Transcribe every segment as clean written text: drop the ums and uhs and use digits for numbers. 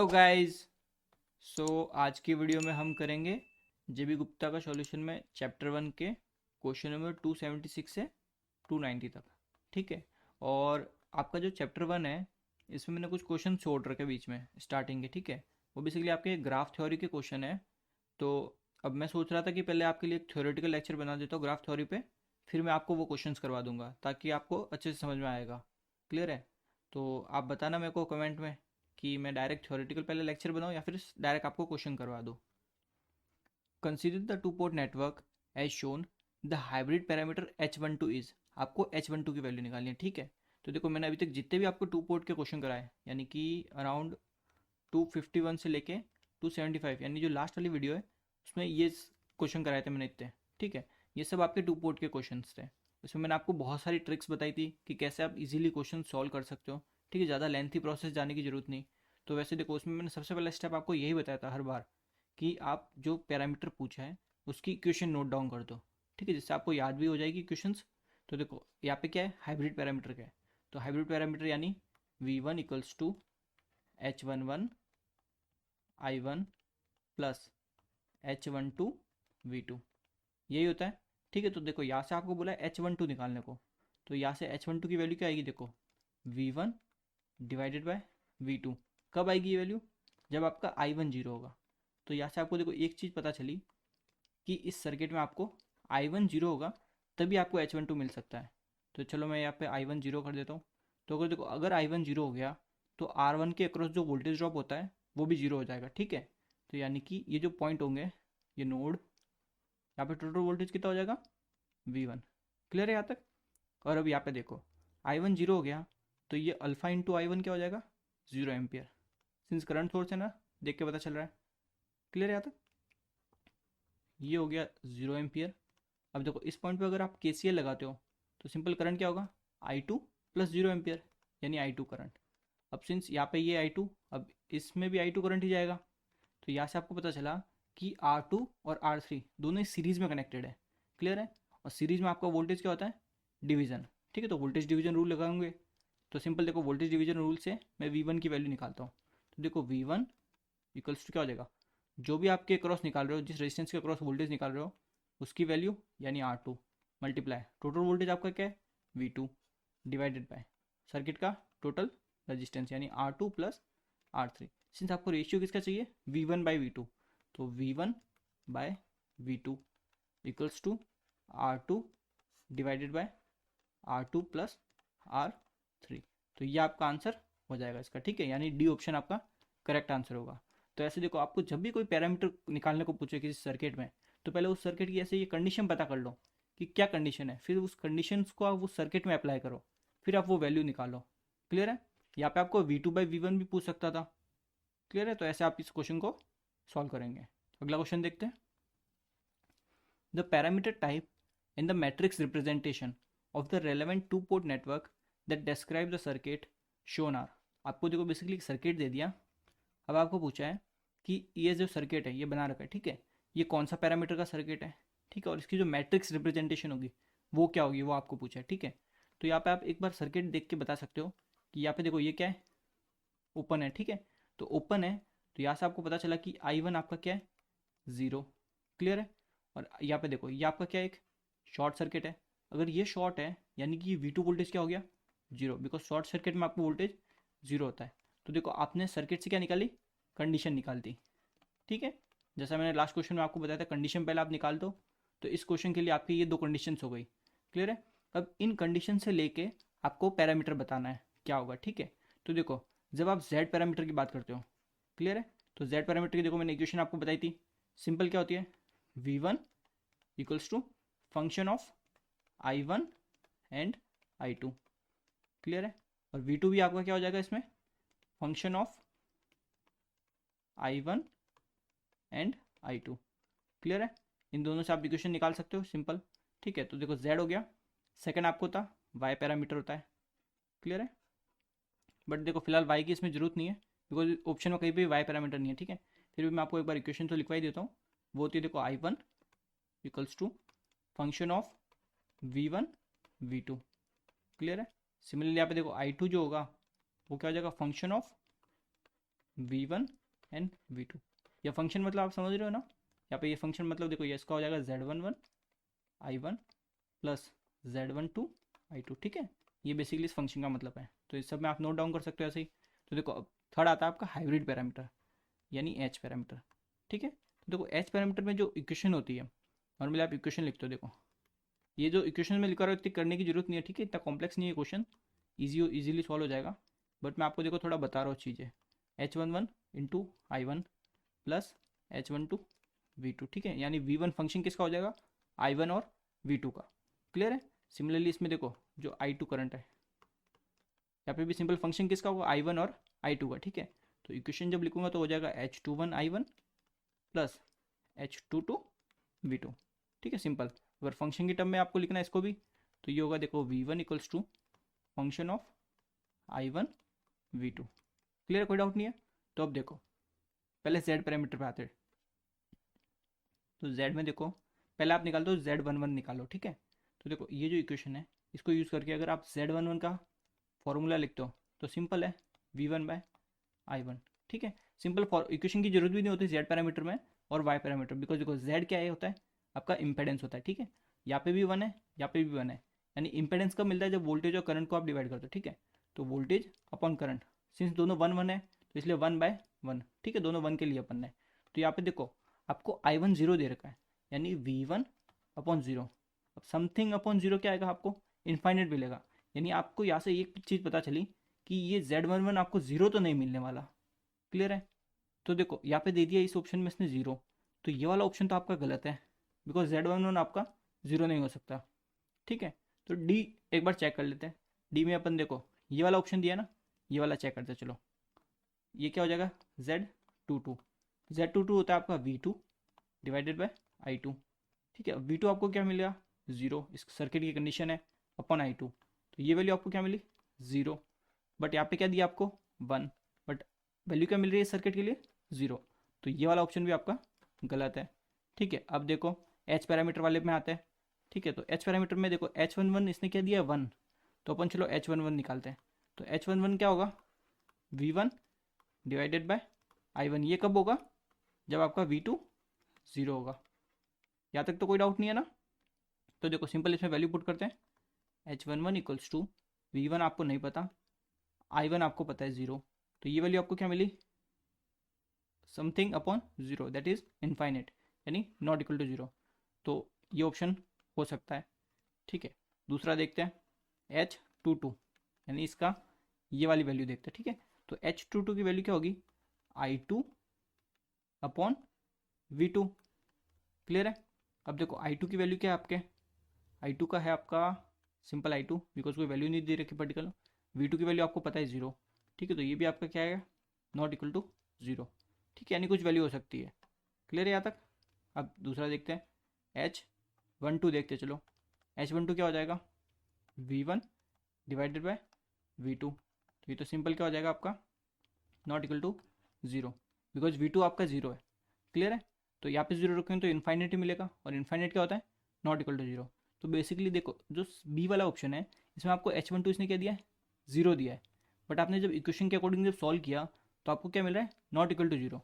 Hello guys. आज की video में हम करेंगे जेबी गुप्ता का सॉल्यूशन में चैप्टर 1 के क्वेश्चन नंबर 276 से 290 तक। ठीक है। और आपका जो चैप्टर 1 है इसमें मैंने कुछ क्वेश्चन छोड़ रखे बीच में स्टार्टिंग के। ठीक है। वो बेसिकली आपके ग्राफ थ्योरी के क्वेश्चन है। तो अब मैं सोच रहा था कि पहले आपके लिए एक थ्योरेटिकल लेक्चर बना देता हूँ ग्राफ थ्योरी पे, फिर मैं आपको वो क्वेश्चंस करवा दूंगा ताकि आपको अच्छे से समझ में आएगा। क्लियर है? तो आप बताना मेरे को कमेंट में कि मैं डायरेक्ट थ्योरेटिकल पहले लेक्चर बनाऊँ या फिर डायरेक्ट आपको क्वेश्चन करवा दूँ। Consider the two port network as shown, the hybrid parameter H12 is. आपको H12 की वैल्यू निकालनी है। ठीक है। तो देखो मैंने अभी तक जितने भी आपको टू पोर्ट के क्वेश्चन कराए यानी कि अराउंड 251 से लेके 275, यानी जो लास्ट वाली वीडियो है उसमें ये क्वेश्चन कराए थे मैंने इतने। ठीक है। ये सब आपके टू पोर्ट के क्वेश्चन थे। इसमें मैंने आपको बहुत सारी ट्रिक्स बताई थी कि कैसे आप इजीली क्वेश्चन सॉल्व कर सकते हो। ठीक है। ज़्यादा लेंथी प्रोसेस जाने की जरूरत नहीं। तो वैसे देखो उसमें मैंने सबसे पहला स्टेप आपको यही बताया था हर बार कि आप जो पैरामीटर पूछा है उसकी इक्वेशन नोट डाउन कर दो। ठीक है। जिससे आपको याद भी हो जाएगी इक्वेशंस। तो देखो यहाँ पे क्या है, हाइब्रिड पैरामीटर क्या है। तो हाइब्रिड पैरामीटर यानी V1 equals to H11 I1 plus H12 V2, यही होता है। ठीक है। तो देखो यहाँ से आपको बोला है H12 निकालने को। तो यहाँ से H12 की वैल्यू क्या आएगी, देखो V1 डिवाइडेड बाय V2। कब आएगी ये वैल्यू? जब आपका I1 जीरो होगा। तो यहाँ से आपको देखो एक चीज़ पता चली कि इस सर्किट में आपको I1 जीरो होगा तभी आपको H12 मिल सकता है। तो चलो मैं यहाँ पे I1 जीरो कर देता हूँ। तो अगर देखो अगर I1 जीरो हो गया तो R1 के अक्रॉस जो वोल्टेज ड्रॉप होता है वो भी जीरो हो जाएगा। ठीक है। तो यानी कि ये जो पॉइंट होंगे, ये नोड, यहाँ पे टोटल वोल्टेज कितना हो जाएगा, V1। क्लियर है यहाँ तक? और अब यहाँ पे देखो I1 जीरो हो गया तो ये अल्फा इंटू I1 क्या हो जाएगा, 0 एम्पियर। सिंस करंट सोर्स है ना, देख के पता चल रहा है। क्लियर है यहाँ तक? ये हो गया 0 एम्पियर। अब देखो इस पॉइंट पे अगर आप KCL लगाते हो तो सिंपल करंट क्या होगा, I2 प्लस 0 एम्पियर, यानी I2 करंट। अब सिंस यहाँ पे ये I2, अब इसमें भी I2 करंट ही जाएगा। तो यहाँ से आपको पता चला कि R2 और R3 दोनों ही सीरीज में कनेक्टेड है। क्लियर है? और सीरीज में आपका वोल्टेज क्या होता है, डिवीजन। ठीक है। तो वोल्टेज डिवीजन रूल लगाएंगे। तो सिंपल देखो वोल्टेज डिवीजन रूल से मैं V1 की वैल्यू निकालता हूँ। तो देखो V1 इक्वल्स टू क्या हो जाएगा, जो भी आपके क्रॉस निकाल रहे हो, जिस रेजिस्टेंस के क्रॉस वोल्टेज निकाल रहे हो उसकी वैल्यू यानी R2 मल्टीप्लाई टोटल वोल्टेज आपका क्या है V2 डिवाइडेड बाय सर्किट का टोटल रेजिस्टेंस यानी R2 प्लस R3। सिंस आपको रेशियो किसका चाहिए, V1 बाई V2, तो V1 by V2 equals to R2 divided by R2 plus R3। तो ये आपका आंसर हो जाएगा इसका। ठीक है। यानी डी ऑप्शन आपका करेक्ट आंसर होगा। तो ऐसे देखो आपको जब भी कोई पैरामीटर निकालने को पूछे किसी सर्किट में, तो पहले उस सर्किट की ऐसे ये कंडीशन पता कर लो कि क्या कंडीशन है, फिर उस कंडीशन को आप उस सर्किट में अप्लाई करो, फिर आप वो वैल्यू निकालो। क्लियर है? यहाँ पे आपको V2 बाई V1 भी पूछ सकता था। क्लियर है? तो ऐसे आप इस क्वेश्चन को सॉल्व करेंगे। अगला क्वेश्चन देखते हैं। The parameter type in the matrix representation of the relevant two port network that describe the circuit shown are. आपको देखो बेसिकली एक सर्किट दे दिया। अब आपको पूछा है कि ये जो सर्किट है ये बना रखा है। ठीक है। ये कौन सा पैरामीटर का सर्किट है। ठीक है। और इसकी जो मैट्रिक्स रिप्रेजेंटेशन होगी वो क्या होगी, वो आपको पूछा है। ठीक है। तो यहाँ पे आप एक बार सर्किट देख के बता सकते हो कि यहाँ पे देखो ये क्या है, ओपन है। ठीक है। तो ओपन है तो यहाँ से आपको पता चला कि I1 आपका क्या है, ज़ीरो। क्लियर है? और यहाँ पे देखो ये आपका क्या है, एक शॉर्ट सर्किट है। अगर ये शॉर्ट है यानी कि V2 वोल्टेज क्या हो गया, जीरो, बिकॉज शॉर्ट सर्किट में आपको वोल्टेज जीरो होता है। तो देखो आपने सर्किट से क्या निकाली, कंडीशन निकाल दी। ठीक है। जैसा मैंने लास्ट क्वेश्चन में आपको बताया था कंडीशन पहले आप निकाल दो। तो इस क्वेश्चन के लिए आपकी ये दो कंडीशन हो गई। क्लियर है? अब इन कंडीशन से लेके आपको पैरामीटर बताना है क्या होगा। ठीक है। तो देखो जब आप Z पैरामीटर की बात करते हो, क्लियर है, तो Z पैरामीटर की देखो मैंने इक्वेशन आपको बताई थी। सिंपल क्या होती है, V1 equals to function of I1 and I2। Clear है? और V2 भी आपका क्या हो जाएगा इसमें, function of I1 and I2। Clear है? इन दोनों से आप इक्वेशन निकाल सकते हो सिंपल। ठीक है। तो देखो Z हो गया, सेकंड आपको था Y पैरामीटर होता है। क्लियर है? बट देखो फिलहाल Y की इसमें जरूरत नहीं है बिकॉज ऑप्शन में कहीं भी Y पैरामीटर नहीं है। ठीक है। फिर भी मैं आपको एक बार इक्वेशन तो लिखवा ही देता हूँ। वो होती है देखो I1 equals to function of V1 V2। Clear है? सिमिलरली यहाँ पे देखो I2 जो होगा वो क्या हो जाएगा, function of v1 and v2। या फंक्शन मतलब आप समझ रहे हो ना, यहाँ पे ये फंक्शन मतलब देखो ये इसका हो जाएगा z11 i1 plus z12 i2, ठीक है। ये बेसिकली इस फंक्शन का मतलब है, तो इस सब में आप नोट डाउन कर सकते हो ऐसे ही। तो देखो अब थर्ड आता है आपका हाइब्रिड पैरामीटर यानी एच पैरामीटर, ठीक है। तो देखो एच पैरामीटर में जो इक्वेशन होती है, नॉर्मली आप इक्वेशन लिखते हो, देखो ये जो इक्वेशन में लिखा रहा है इतनी करने की जरूरत नहीं है, ठीक है, इतना कॉम्प्लेक्स नहीं है क्वेश्चन, इजीली सॉल्व हो जाएगा। बट मैं आपको देखो थोड़ा बता रहा हूँ चीज़ें। h11 into I one plus h12 v2, ठीक है, यानी v1 फंक्शन किसका हो जाएगा, i1 और v2 का। क्लियर है। सिमिलरली इसमें देखो जो i2 करंट है, यहाँ पे भी सिंपल फंक्शन किसका होगा, i1 और i2 का, ठीक है। तो इक्वेशन जब लिखूंगा तो हो जाएगा h21 i1 plus h22 v2, ठीक है, सिंपल। अगर फंक्शन की टर्म में आपको लिखना है इसको भी, तो ये होगा देखो v1 equals to function of i1 v2। Clear, कोई डाउट नहीं है। तो अब देखो पहले z पैरामीटर पे आते हैं। तो z में देखो पहले आप निकाल दो z11 निकालो, ठीक है। तो देखो ये जो इक्वेशन है इसको यूज़ करके अगर आप z11 का फॉर्मूला लिखते हो तो सिंपल है v1/i1, ठीक है। सिंपल फॉर इक्वेशन की जरूरत भी नहीं होती z पैरामीटर में और y पैरामीटर, बिकॉज देखो z क्या है होता है आपका इंपेडेंस होता है, ठीक है। यहाँ पे भी 1 है, यहाँ पे भी 1 है, यानी इंपेडेंस कब मिलता है, जब वोल्टेज और करंट को आप डिवाइड करते हो, ठीक है। तो वोल्टेज अपॉन करंट, सिंस दोनों 1 1 है तो इसलिए 1/1, ठीक है, दोनों 1 के लिए अपन है। तो यहाँ पे देखो आपको i1 0 दे रखा है, यानी v1/0। अब समथिंग अपॉन जीरो क्या आएगा, आपको इन्फाइनेट मिलेगा। यानी आपको यहाँ से एक चीज़ पता चली कि ये z11 आपको जीरो तो नहीं मिलने वाला। क्लियर है। तो देखो यहाँ पे दे दिया इस ऑप्शन में इसने जीरो, तो ये वाला ऑप्शन तो आपका गलत है, बिकॉज z11 आपका जीरो नहीं हो सकता, ठीक है। तो डी एक बार चेक कर लेते हैं। डी में अपन देखो ये वाला ऑप्शन दिया ना, ये वाला चेक करते हैं, चलो ये क्या हो जाएगा z22। z22 होता है आपका v2 डिवाइडेड बाय i2, ठीक है। v2 आपको क्या मिलेगा, जीरो, इस सर्किट की कंडीशन है, अपॉन i2, तो ये वैल्यू आपको क्या मिली, जीरो। बट यहाँ पे क्या दिया आपको 1, बट वैल्यू क्या मिल रही है सर्किट के लिए, जीरो। तो ये वाला ऑप्शन भी आपका गलत है, ठीक है। अब देखो एच पैरामीटर वाले में आते हैं, ठीक है। तो एच पैरामीटर में देखो h11 इसने क्या दिया 1, तो अपन चलो h11 निकालते हैं। तो h11 क्या होगा, v1 डिवाइडेड बाय i1। ये कब होगा, जब आपका v2 जीरो होगा। यहाँ तक तो कोई डाउट नहीं है ना। तो देखो सिंपल इसमें वैल्यू पुट करते हैं, h11 इक्वल्स टू v1 आपको नहीं पता, i1 आपको पता है जीरो, तो ये वैल्यू आपको क्या मिली, something upon zero that is infinite, यानी नॉट इक्वल टू जीरो। तो ये ऑप्शन हो सकता है, ठीक है। दूसरा देखते हैं h22, यानी इसका ये वाली वैल्यू देखते हैं, ठीक है। तो h22 की वैल्यू क्या होगी, i2 अपॉन v2। क्लियर है। अब देखो i2 की वैल्यू क्या है आपके, i2 का है आपका सिंपल i2, बिकॉज कोई वैल्यू नहीं दे रखी पर्टिकुलर। v2 की वैल्यू आपको पता है जीरो, ठीक है। तो ये भी आपका क्या है, नॉट इक्वल टू जीरो, ठीक है, यानी कुछ वैल्यू हो सकती है। क्लियर है यहाँ तक। अब दूसरा देखते हैं h12 देखते हैं, चलो h12 क्या हो जाएगा, v1 डिवाइडेड बाय v2। तो ये तो सिंपल क्या हो जाएगा आपका, not equal to zero, because v2 आपका जीरो है। क्लियर है। तो यहाँ पे जीरो रखेंगे तो इन्फाइनेट ही मिलेगा, और इन्फाइनेट क्या होता है, नॉट इक्वल टू जीरो। तो बेसिकली देखो जो बी वाला ऑप्शन है इसमें आपको h12 इसने क्या दिया है, जीरो दिया है, बट आपने जब इक्वेशन के अकॉर्डिंग जब सॉल्व किया तो आपको क्या मिल रहा है, नॉट इक्वल टू जीरो।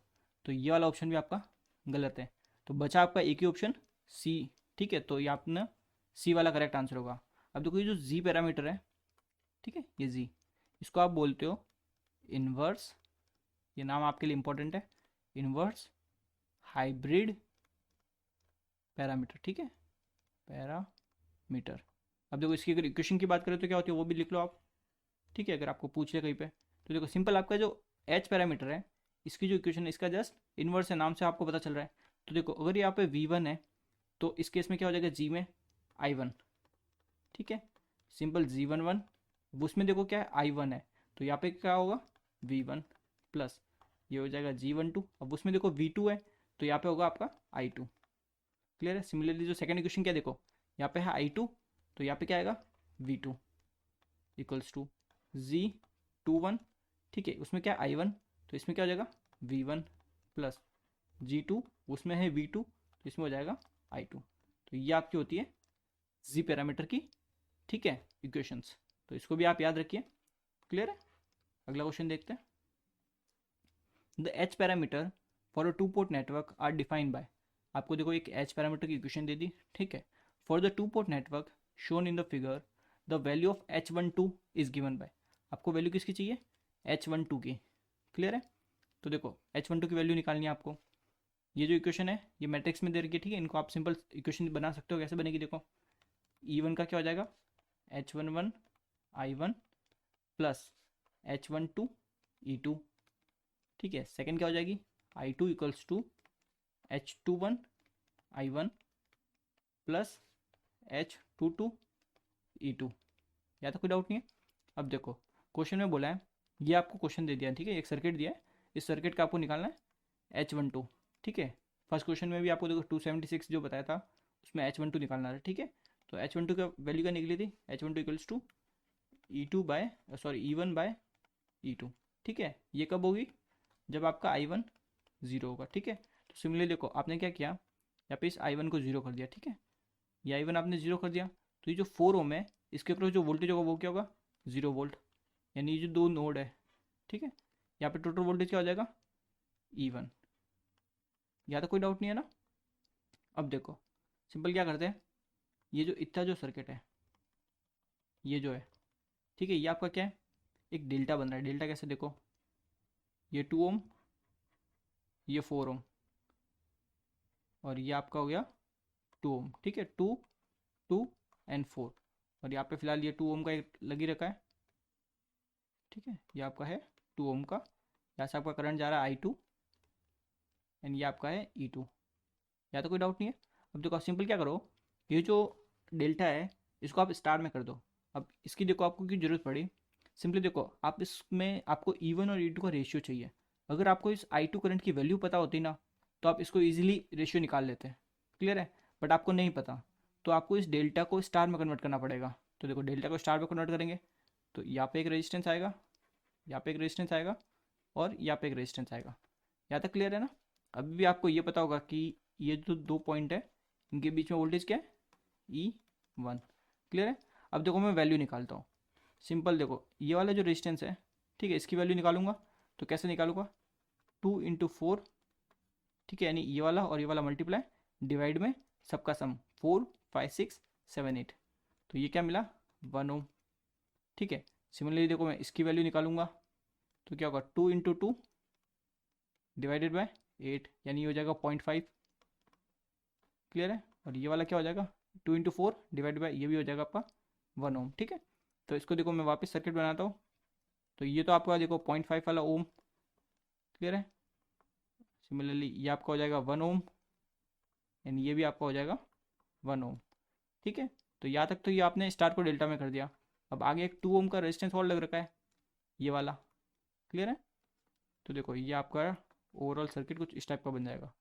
तो ये वाला ऑप्शन भी आपका गलत है। तो बचा आपका एक ही ऑप्शन सी, ठीक है। तो ये आपने सी वाला करेक्ट आंसर होगा। अब देखो ये जो जी पैरामीटर है, ठीक है, ये जी, इसको आप बोलते हो इनवर्स, ये नाम आपके लिए इंपॉर्टेंट है, इनवर्स हाइब्रिड पैरामीटर, ठीक है, पैरामीटर। अब देखो इसकी अगर इक्वेशन की बात करें तो क्या होती है वो भी लिख लो आप, ठीक है, अगर आपको पूछ ले कहीं पे। तो देखो सिंपल आपका जो एच पैरामीटर है इसकी जो इक्वेशन है इसका जस्ट इन्वर्स है, नाम से आपको पता चल रहा है। तो देखो अगर यहाँ पे v1 है तो इस केस में क्या हो जाएगा, g में i1, ठीक है, सिंपल g11, उसमें देखो क्या है i1 है, तो यहाँ पे क्या होगा v1 प्लस ये हो जाएगा g12। अब उसमें देखो v2 है तो यहाँ पे होगा आपका i2। क्लियर है। सिमिलरली जो सेकंड इक्वेशन क्या देखो, यहाँ पे है i2, तो यहाँ पे क्या आएगा v2 इक्वल्स टू g21, ठीक है, उसमें क्या है i1, तो इसमें क्या हो जाएगा v1 प्लस g2, उसमें है v2, तो इसमें हो जाएगा i2। तो ये आपकी होती है जी पैरामीटर की, ठीक है, इक्वेशंस। तो इसको भी आप याद रखिए। क्लियर है। अगला क्वेश्चन देखते हैं। The H parameter for a two port network are defined by, आपको देखो एक एच पैरामीटर की इक्वेशन दे दी, ठीक है। For the two port network shown in the figure the value of H12 is given by, आपको वैल्यू किसकी चाहिए, H12 की। क्लियर है। तो देखो H12 की वैल्यू निकालनी है आपको। ये जो इक्वेशन है ये मैट्रिक्स में दे रखी है, ठीक है। इनको आप सिंपल इक्वेशन बना सकते हो, कैसे बनेगी देखो। E1 का क्या हो जाएगा, H11 I1 plus H12 E2, ठीक है। सेकंड क्या हो जाएगी, I2 equals to H21 I1 plus H22 E2। या तो कोई डाउट नहीं है। अब देखो क्वेश्चन में बोला है, ये आपको क्वेश्चन दे दिया है, ठीक है। एक सर्किट दिया है, इस सर्किट का आपको निकालना है H12, ठीक है। फर्स्ट क्वेश्चन में भी आपको देखो 276 जो बताया था उसमें H12 निकालना था, ठीक है। तो H12 का वैल्यू क्या निकली थी, H12 equals to E2 bye E1 bye E2, ठीक है। ये कब होगी, जब आपका I1 जीरो होगा, ठीक है। तो सिमिलरली देखो आपने क्या किया, यहाँ पे इस I1 को जीरो कर दिया, ठीक है। ये I1 आपने जीरो कर दिया, तो ये जो 4 ओम है इसके ऊपर जो वोल्टेज होगा वो क्या होगा, 0 वोल्ट, यानी ये जो दो नोड है, ठीक है। यहाँ पे टोटल वोल्टेज क्या हो जाएगा, E1। यहाँ तो कोई डाउट नहीं है ना। अब देखो सिंपल क्या करते हैं, ये जो इतना जो सर्किट है ये जो है, ठीक है, ये आपका क्या है, एक डेल्टा बन रहा है। डेल्टा कैसे देखो, ये 2 ओम, ये 4 ओम, और ये आपका हो गया 2 ओम, ठीक है। 2 2 एंड 4, और यहाँ पे फिलहाल ये 2 ओम का एक लगी रखा है, ठीक है। ये आपका है 2 ओम का, यहाँ से आपका करंट जा रहा है I2 एंड ये आपका है E2। या तो कोई डाउट नहीं है। अब देखो सिंपल क्या करो, ये जो डेल्टा है इसको आप स्टार में कर दो। अब इसकी देखो आपको क्यों जरूरत पड़ी, सिंपली देखो आप इसमें आपको E1 और E2 का रेशियो चाहिए। अगर आपको इस I2 करंट की वैल्यू पता होती ना तो आप इसको ईजिली रेशियो निकाल लेते हैं। क्लियर है। बट आपको नहीं पता, तो आपको इस डेल्टा को स्टार में कन्वर्ट करना पड़ेगा। तो देखो डेल्टा को स्टार में कन्वर्ट करेंगे तो यहाँ पे एक रेजिस्टेंस आएगा, यहाँ पे एक रेजिस्टेंस आएगा, और यहाँ पे एक रेजिस्टेंस आएगा। यहाँ तक क्लियर है ना। अभी भी आपको ये पता होगा कि ये जो दो पॉइंट है इनके बीच में वोल्टेज क्या है, E1। क्लियर है। अब देखो मैं वैल्यू निकालता हूँ। सिंपल देखो ये वाला जो रेजिस्टेंस है, ठीक है, इसकी वैल्यू निकालूंगा। तो कैसे निकालूंगा, 2 × 4, ठीक है, यानी ये वाला और ये वाला मल्टीप्लाई डिवाइड में सबका सम 4 5 6 7 8, तो ये क्या मिला, 1 ओम, ठीक है। सिमिलरली देखो मैं इसकी वैल्यू निकालूंगा, तो क्या होगा, 2 × 2 डिवाइडेड बाय 8, यानी ये हो जाएगा 0.5। क्लियर है। और ये वाला क्या हो जाएगा, 2 × 4 डिवाइड बाय, ये भी हो जाएगा आपका 1 ओम, ठीक है। तो इसको देखो मैं वापस सर्किट बनाता हूँ। तो ये तो आपका देखो 0.5 वाला ओम, क्लियर है। सिमिलरली ये आपका हो जाएगा 1 ओम, एंड ये भी आपका हो जाएगा 1 ओम, ठीक है। तो यहाँ तक तो ये आपने स्टार को डेल्टा में कर दिया। अब आगे एक 2 ओम का रेजिस्टेंस और लग रखा है, ये वाला। क्लियर है। तो देखो ये आपका ओवरऑल सर्किट कुछ इस टाइप का बन जाएगा।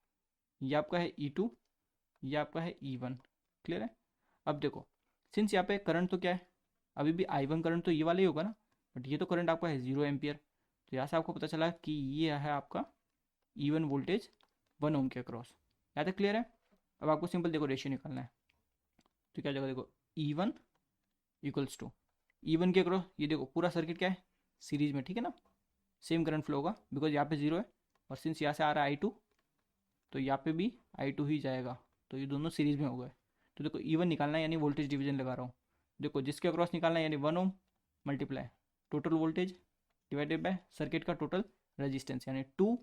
ये आपका है E2, ये आपका है E1। क्लियर है। अब देखो सिंस यहाँ पे करंट तो क्या है, अभी भी I1 करंट तो ये वाला ही होगा ना, बट ये तो करंट आपका है 0 एम्पियर। तो यहाँ से आपको पता चला कि ये है आपका E1 वोल्टेज 1 ओम के अक्रॉस। यहाँ तक क्लियर है। अब आपको सिंपल देखो रेशियो निकालना है। तो क्या जगह देखो, E1 इक्वल्स टू E1 के अक्रॉस, ये देखो पूरा सर्किट क्या है, सीरीज में, ठीक है ना। सेम करंट फ्लो होगा बिकॉज यहाँ पे 0 है, और सिंस यहाँ से आ रहा है I2 तो यहाँ पे भी I2 ही जाएगा, तो ये दोनों सीरीज में हो गए। तो देखो E1 निकालना है, यानी वोल्टेज डिवीजन लगा रहा हूँ। देखो जिसके अक्रॉस निकालना है, यानी 1 ohm multiply total voltage divided by circuit का टोटल रेजिस्टेंस, यानी 2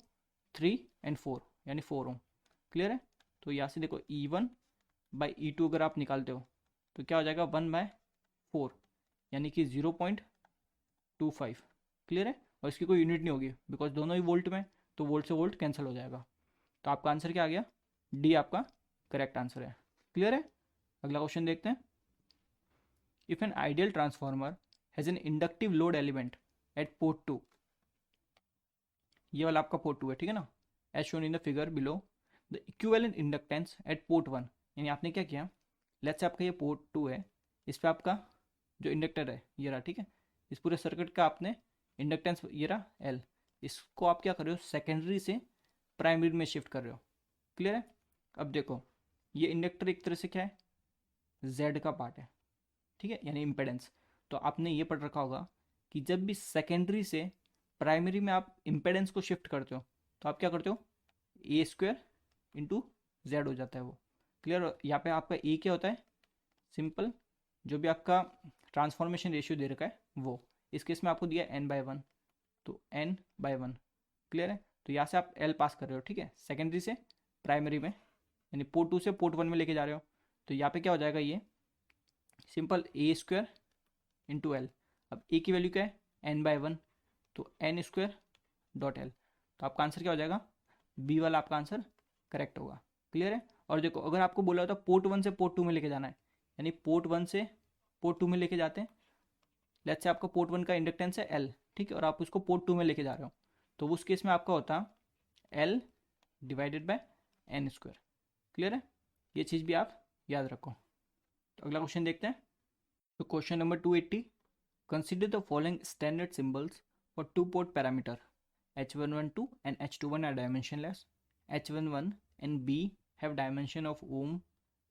3 एंड 4, यानी 4 ओम। क्लियर है। तो यहाँ से देखो E1 बाई E2 अगर आप निकालते हो तो क्या हो जाएगा, 1/4, यानी कि 0.25। क्लियर है। और इसकी कोई यूनिट नहीं होगी बिकॉज दोनों ही वोल्ट में, तो वोल्ट से वोल्ट कैंसिल हो जाएगा। तो आपका आंसर क्या आ गया, डी आपका करेक्ट आंसर है। क्लियर है। अगला क्वेश्चन देखते हैं। If an ideal transformer has an inductive load element at port 2, ये वाला आपका पोर्ट 2 है, ठीक है ना, as shown in the figure below, the equivalent inductance at port 1, यानी आपने क्या किया, लेट्स से आपका ये पोर्ट 2 है, इस पर आपका जो इंडक्टर है ये रहा, ठीक है। इस पूरे सर्किट का आपने इंडक्टेंस ये रहा एल, इसको आप क्या कर रहे हो, सेकेंडरी से प्राइमरी में शिफ्ट कर रहे हो। क्लियर है। अब देखो ये इंडक्टर एक तरह से क्या है, जेड का पार्ट है, ठीक है, यानी इम्पेडेंस। तो आपने ये पढ़ रखा होगा कि जब भी सेकेंडरी से प्राइमरी में आप इम्पेडेंस को शिफ्ट करते हो तो आप क्या करते हो, ए स्क्वायर इंटू जेड हो जाता है वो। क्लियर। यहाँ पे आपका ए क्या होता है, सिंपल, जो भी आपका ट्रांसफॉर्मेशन रेशियो दे रखा है वो, इस केस में आपको दिया n/1, तो n/1। क्लियर है। तो यहाँ से आप एल पास कर रहे हो, ठीक है, सेकेंडरी से प्राइमरी में, यानी पोर्ट 2 से पोर्ट 1 में लेके जा रहे हो। तो यहाँ पे क्या हो जाएगा, ये सिंपल ए स्क्वायर इंटू एल। अब ए की वैल्यू क्या है, n/1, तो n स्क्वायर डॉट एल। तो आपका आंसर क्या हो जाएगा, बी वाला आपका आंसर करेक्ट होगा। क्लियर है। और देखो, अगर आपको बोला होता पोर्ट 1 से पोर्ट 2 में लेके जाना है, यानी पोर्ट 1 से पोर्ट 2 में लेके जाते हैं, लेट्स से आपका पोर्ट 1 का इंडक्टेंस है एल, ठीक है, और आप उसको पोर्ट 2 में लेके जा रहे हो, तो उस केस में आपका होता L divided by N square. Clear है। ये चीज़ भी आप याद रखो। तो अगला क्वेश्चन देखते हैं। तो question number 280, consider the following standard symbols for two port parameter H112 and H21 are dimensionless. H11 and B have dimension of ohm.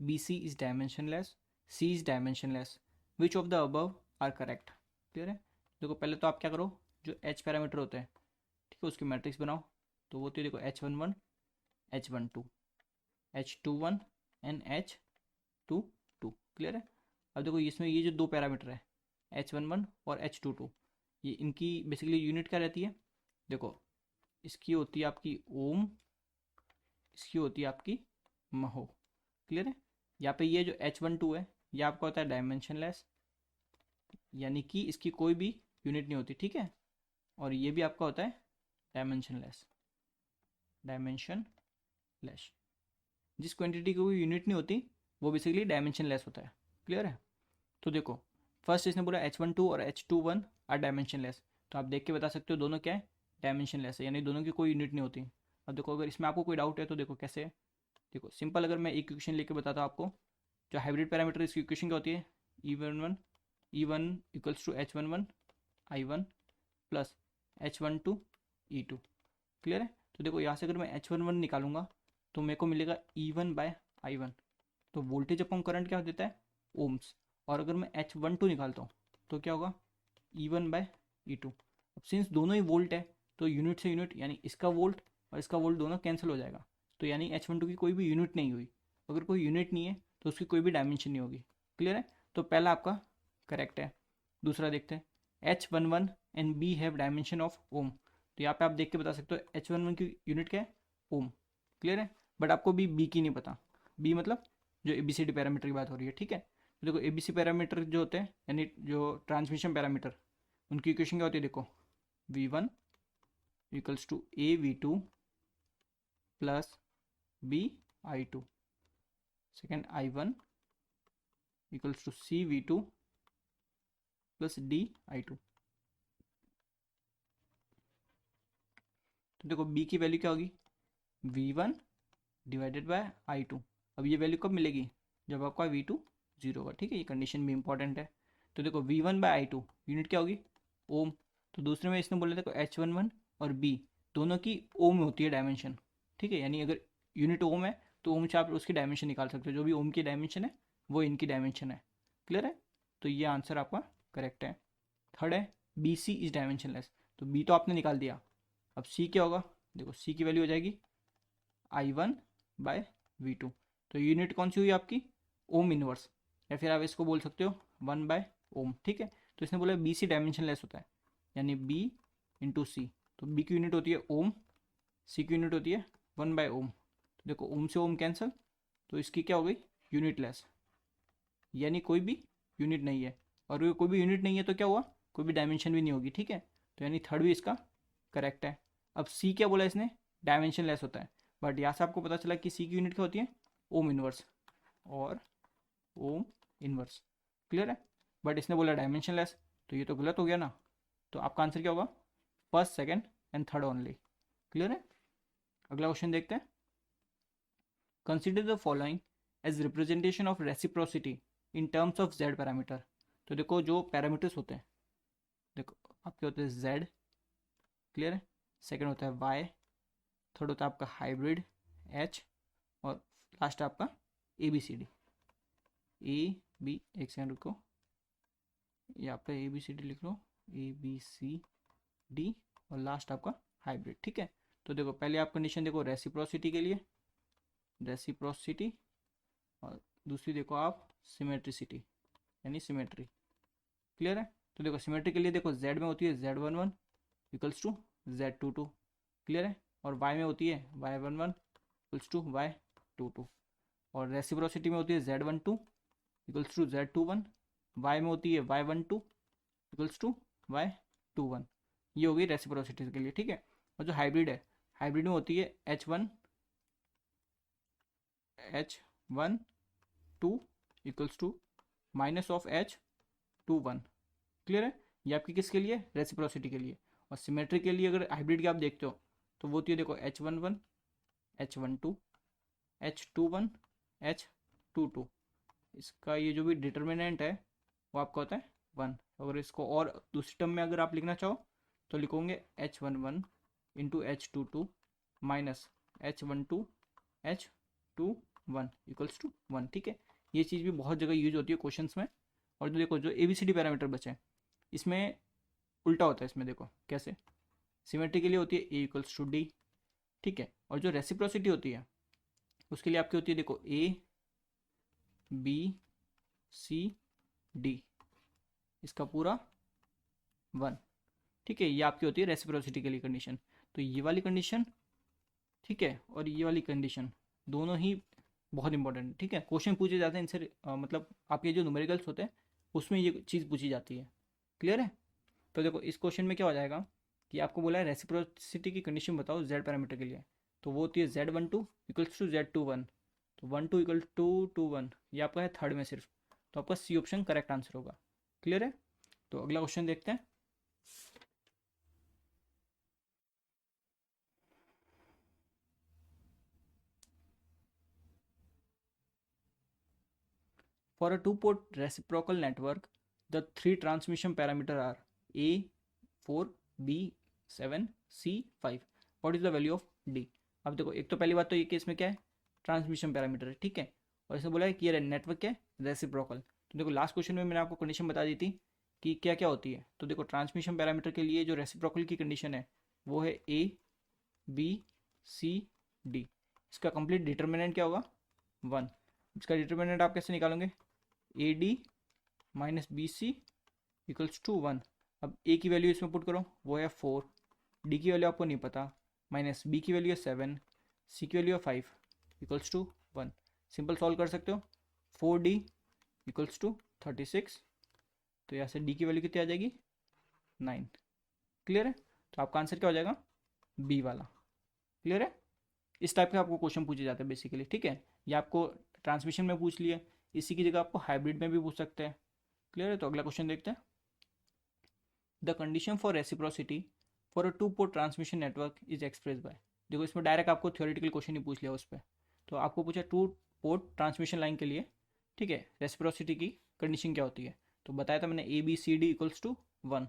BC is dimensionless. C is dimensionless. Which of the above are correct? Clear है। देखो पहले तो आप क्या करो, जो H parameter होते हैं, ठीक है, उसकी मैट्रिक्स बनाओ। तो वो होती है, देखो, H11, H12, H21 and H22। Clear है। अब देखो इसमें ये जो दो पैरामीटर है, H11 और H22, ये इनकी बेसिकली यूनिट क्या रहती है, देखो, इसकी होती है आपकी ओम, इसकी होती है आपकी महो। क्लियर है। यहाँ पे ये जो H12 है, ये आपका होता है डायमेंशनलेस, यानी कि इसकी कोई भी यूनिट नहीं होती, ठीक है। और ये भी आपका होता है डायमेंशनलेस, डायमेंशनलेस। जिस क्वांटिटी की कोई यूनिट नहीं होती वो बेसिकली डायमेंशनलेस होता है। क्लियर है। तो देखो, फर्स्ट इसने बोला H12 और H21 आर डायमेंशनलेस, तो आप देख के बता सकते हो दोनों क्या है, डायमेंशनलेस है, यानी दोनों की कोई यूनिट नहीं होती। अब देखो, अगर इसमें आपको कोई डाउट है तो देखो कैसे है। देखो सिंपल, अगर मैं एक इक्वेशन लेके बताता हूँ आपको, जो हाइब्रिड पैरामीटर, इसकी इक्वेशन क्या होती है, E11 equals to H11 I1 plus H12 E2। Clear है। तो देखो यहाँ से अगर मैं H11 निकालूंगा तो मेरे को मिलेगा E1/I1। तो वोल्टेज अपॉन करंट क्या देता है, ओम्स। और अगर मैं H12 निकालता हूँ तो क्या होगा, E1/E2। अब सिंस दोनों ही वोल्ट है तो यूनिट से यूनिट, यानी इसका वोल्ट और इसका वोल्ट दोनों कैंसिल हो जाएगा। तो यानी H12 की कोई भी यूनिट नहीं हुई। अगर कोई यूनिट नहीं है तो उसकी कोई भी डायमेंशन नहीं होगी। क्लियर है। तो पहला आपका करेक्ट है। दूसरा देखते हैं, H11 and B have dimension of ohm. तो यहाँ पे आप देख के बता सकते हो H11 की यूनिट क्या है, ओम। क्लियर है। बट आपको भी बी की नहीं पता, बी मतलब जो ABCD पैरामीटर की बात हो रही है, ठीक है। तो देखो ABC पैरामीटर जो होते हैं, यानी जो ट्रांसमिशन पैरामीटर, उनकी इक्वेशन क्या होती है, देखो, V1 equals to AV2 plus BI2, second I1 equals to CV2 plus DI2। तो देखो B की वैल्यू क्या होगी, V1 डिवाइडेड बाय I2। अब ये वैल्यू कब मिलेगी, जब आपका V2 जीरो होगा, ठीक है, ये कंडीशन भी इंपॉर्टेंट है। तो देखो V1/I2 यूनिट क्या होगी, ओम। तो दूसरे में इसने बोला देखो H11 और B दोनों की ओम होती है डायमेंशन, ठीक है, यानी अगर यूनिट ओम है तो ओम से आप उसकी डायमेंशन निकाल सकते हो, जो भी ओम की डायमेंशन है वो इनकी डायमेंशन है। क्लियर है। तो ये आंसर आपका करेक्ट है। थर्ड है BC इज डायमेंशनलेस। तो B तो आपने निकाल दिया, अब C क्या होगा, देखो C की वैल्यू हो जाएगी I1/V2। तो यूनिट कौन सी हुई आपकी, ओम इनवर्स, या फिर आप इसको बोल सकते हो 1/ओम, ठीक है। तो इसने बोला BC डायमेंशनलेस होता है, यानी B इंटू सी। तो B की यूनिट होती है ओम, C की यूनिट होती है 1/ओम। तो देखो ओम से ओम कैंसिल, तो इसकी क्या हो गई, यूनिटलेस, यानी कोई भी यूनिट नहीं है। और ये कोई भी यूनिट नहीं है तो क्या हुआ, कोई भी डायमेंशन भी नहीं होगी, ठीक है। तो यानी थर्ड भी इसका करेक्ट है। अब सी क्या बोला इसने, डायमेंशन लेस होता है, बट यहाँ से आपको पता चला कि सी की यूनिट क्या होती है, ओम इनवर्स और ओम इनवर्स। क्लियर है। बट इसने बोला डायमेंशन लेस, तो ये तो गलत हो गया ना। तो आपका आंसर क्या होगा, first, second and third only. Clear है। अगला क्वेश्चन देखते हैं। Consider the following as representation of reciprocity in terms of Z parameter. तो देखो जो पैरामीटर्स होते हैं, देखो आपके होते हैं जेड, क्लियर है, सेकेंड होता है वाई, थर्ड होता है आपका हाइब्रिड एच, और लास्ट आपका ABCD। एक सेकेंड रुको, यहाँ पे ABCD लिख लो, ABCD, और लास्ट आपका हाइब्रिड, ठीक है। तो देखो पहले आप कंडीशन देखो रेसिप्रोसिटी के लिए, रेसिप्रोसिटी, और दूसरी देखो आप सिमेट्रिसिटी यानी सिमेट्री। क्लियर है? तो देखो सिमेट्री के लिए देखो z में होती है z11 equals to z22। Clear है? और y में होती है y11 इक्वल्स टू y22। और रेसिप्रोसिटी में होती है z12 equals to z21, y में होती है y12 इक्वल्स टू y21। ये होगी रेसिप्रोसिटी के लिए। ठीक है? और जो हाइब्रिड है, हाइब्रिड में होती है h1 2 equals to minus of h21। Clear है? ये आपकी किसके लिए? रेसिप्रोसिटी के लिए। और सिमेट्री के लिए अगर हाइब्रिड की आप देखते हो तो वो होती है देखो h11 h12 h21 h22। इसका ये जो भी डिटर्मिनेंट है वो आपका होता है 1। अगर इसको और दूसरी टर्म में अगर आप लिखना चाहो तो लिखोगे h11 into h22 minus h12 h21 equals to 1। ठीक है? ये चीज़ भी बहुत जगह यूज होती है क्वेश्चंस में। और जो देखो जो ABCD पैरामीटर बचे हैं इसमें उल्टा होता है। इसमें देखो कैसे, सिमेट्री के लिए होती है A इक्वल्स टू D। ठीक है? और जो रेसिप्रोसिटी होती है उसके लिए आपकी होती है देखो A B C D, इसका पूरा 1। ठीक है? ये आपकी होती है रेसिप्रोसिटी के लिए कंडीशन। तो ये वाली कंडीशन, ठीक है, और ये वाली कंडीशन दोनों ही बहुत इंपॉर्टेंट है। ठीक है? क्वेश्चन पूछे जाते हैं इनसे, मतलब आपके जो न्यूमेरिकल्स होते हैं उसमें ये चीज़ पूछी जाती है। क्लियर है? तो देखो इस क्वेश्चन में क्या हो जाएगा कि आपको बोला है रेसिप्रोसिटी की कंडीशन बताओ z पैरामीटर के लिए। तो वो होती है z12 इक्वल्स टू z21। तो 12 इक्वल टू 21 ये आपका है थर्ड में सिर्फ। तो आपका सी ऑप्शन करेक्ट आंसर होगा। क्लियर है? तो अगला क्वेश्चन देखते हैं। For a two-port reciprocal network, the three transmission parameters are A 4, B 7, C 5. What is the value of D? अब देखो एक तो पहली बात तो ये केस में क्या है, ट्रांसमिशन पैरामीटर है। ठीक है? और इसमें बोला है कि ये नेटवर्क क्या है, रेसिप्रोकल। तो देखो लास्ट क्वेश्चन में मैंने आपको कंडीशन बता दी थी कि क्या क्या होती है। तो देखो ट्रांसमिशन पैरामीटर के लिए जो रेसिप्रोकल की कंडीशन है वो है A B C D। इसका कंप्लीट डिटर्मिनेंट क्या होगा? 1। इसका डिटर्मिनेंट आप कैसे निकालोगे? AD minus BC equals to 1। अब A की वैल्यू इसमें पुट करो, वो है 4। D की वैल्यू आपको नहीं पता, माइनस B की वैल्यू है 7, C की वैल्यू है 5 इक्वल्स टू 1। सिंपल सॉल्व कर सकते हो। 4D equals to 36। तो यहाँ से D की वैल्यू कितनी आ जाएगी? 9। क्लियर है? तो आपका आंसर क्या हो जाएगा? B वाला। क्लियर है? इस टाइप के आपको क्वेश्चन पूछे जाते हैं बेसिकली। ठीक है? ये आपको ट्रांसमिशन में पूछ लिए, इसी की जगह आपको हाइब्रिड में भी पूछ सकते हैं। क्लियर है? तो अगला क्वेश्चन देखते हैं। The condition for reciprocity for a two port transmission network is express bye. देखो इसमें डायरेक्ट आपको थ्योरेटिकल क्वेश्चन ही पूछ लिया उस पर। तो आपको पूछा टू पोर्ट ट्रांसमिशन लाइन के लिए, ठीक है, रेसिप्रोसिटी की कंडीशन क्या होती है। तो बताया था मैंने ABCD equals to 1।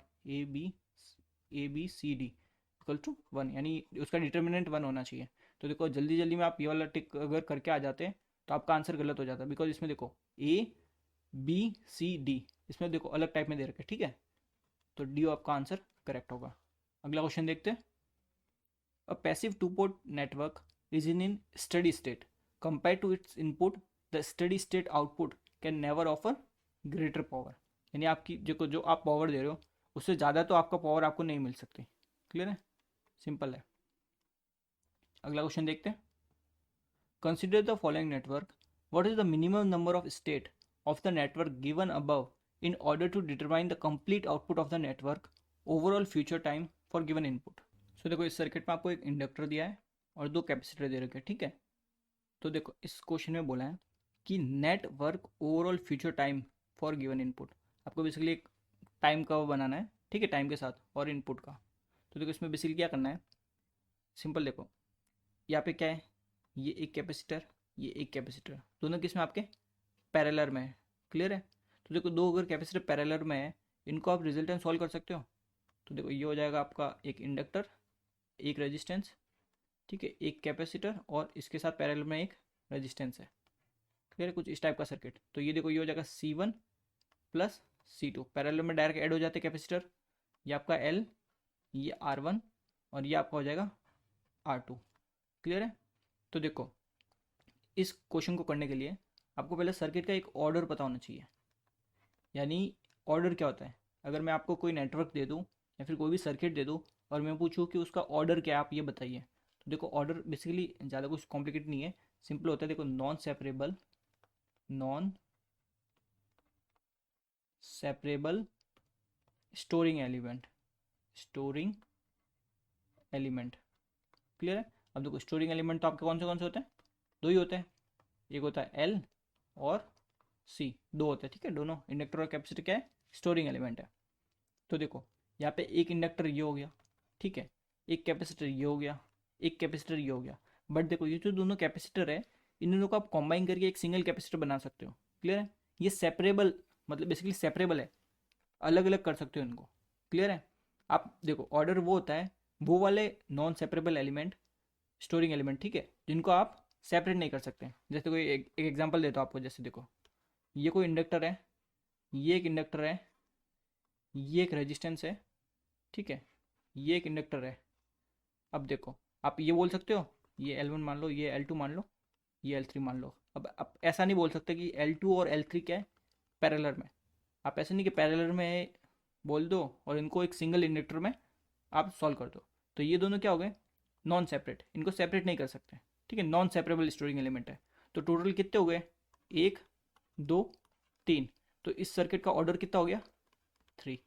ABCD equal to 1 यानी उसका डिटर्मिनेंट 1 होना चाहिए। तो देखो जल्दी जल्दी में आप ये वाला टिक अगर करके आ जाते हैं तो आपका आंसर गलत हो जाता है। बिकॉज इसमें देखो ABCD इसमें देखो अलग टाइप में दे रखे। ठीक है? तो डी आपका आंसर करेक्ट होगा। अगला क्वेश्चन देखते हैं। A passive two port network is in steady state compare to its input, the steady state output can never offer greater power. यानी आपकी जो आप पावर दे रहे हो उससे ज़्यादा तो आपका पावर आपको नहीं मिल सकती। क्लियर है? सिंपल है। अगला क्वेश्चन देखते हैं। Consider the following network, what is the minimum number of state of the network given above in order to determine the complete output of the network overall future time for given input। सो देखो इस circuit में आपको एक inductor दिया है और दो capacitor दे रखे हैं। ठीक है? तो देखो इस क्वेश्चन में बोला है कि network overall future time for given input. आपको बेसिकली एक टाइम का वो बनाना है। ठीक है? टाइम के साथ और इनपुट का। तो देखो इसमें बेसिकली क्या करना है, सिंपल देखो यहाँ पे क्या है, ये एक कैपेसिटर, ये एक कैपेसिटर, दोनों किस में आपके पैरेलल में है। क्लियर है? तो देखो दो अगर कैपेसिटर पैरेलल में है इनको आप रिजल्टेंट सॉल्व कर सकते हो। तो देखो ये हो जाएगा आपका एक इंडक्टर, एक रेजिस्टेंस, ठीक है, एक कैपेसिटर और इसके साथ पैरेलल में एक रेजिस्टेंस है। क्लियर है? कुछ इस टाइप का सर्किट। तो ये देखो ये हो जाएगा C1 प्लस C2, पैरेलल में डायरेक्ट ऐड हो जाते हैं कैपेसिटर। ये आपका L, ये R1 और ये आपका हो जाएगा R2। क्लियर है? तो देखो, इस क्वेश्चन को करने के लिए आपको पहले सर्किट का एक ऑर्डर पता होना चाहिए। यानी ऑर्डर क्या होता है? अगर मैं आपको कोई नेटवर्क दे दूँ या फिर कोई भी सर्किट दे दूँ और मैं पूछूँ कि उसका ऑर्डर क्या है, आप ये बताइए। तो देखो, ऑर्डर बेसिकली ज़्यादा कुछ कॉम्प्लिकेट नहीं है, सिंपल होता है। देखो, non separable storing element. Clear है? अब देखो, स्टोरिंग एलिमेंट तो आपके कौन से होते हैं? दो ही होते हैं। एक होता है एल और सी, दो होते हैं। ठीक है, दोनों इंडक्टर और कैपेसिटर क्या है? स्टोरिंग एलिमेंट है। तो देखो, यहाँ पे एक इंडक्टर ये हो गया, ठीक है, एक कैपेसिटर ये हो गया, एक कैपेसिटर ये हो गया। बट देखो, ये जो दोनों कैपेसिटर है, इन दोनों को आप कॉम्बाइन करके एक सिंगल कैपेसिटर बना सकते हो। क्लियर है? ये सेपरेबल, मतलब बेसिकली सेपरेबल है, अलग अलग कर सकते हो इनको। क्लियर है? आप देखो, ऑर्डर वो होता है, वो वाले non separable element, storing element, ठीक है, जिनको आप सेपरेट नहीं कर सकते। जैसे कोई एक एग्जांपल देता हूँ आपको। जैसे देखो, ये कोई इंडक्टर है, ये एक इंडक्टर है, ये एक रेजिस्टेंस है, ठीक है, ये एक इंडक्टर है। अब देखो, आप ये बोल सकते हो, ये L1 मान लो, ये L2 मान लो, ये L3 मान लो। अब आप ऐसा नहीं बोल सकते कि L2 और L3 क्या है? पैरेलल में। आप ऐसे नहीं कि पैरेलल में बोल दो और इनको एक सिंगल इंडक्टर में आप सॉल्व कर दो। तो ये दोनों क्या हो गए? नॉन सेपरेट, इनको सेपरेट नहीं कर सकते। ठीक है, नॉन सेपरेबल स्टोरिंग एलिमेंट है। तो टोटल कितने हो गए? एक, दो, तीन। तो इस सर्किट का ऑर्डर कितना हो गया? 3।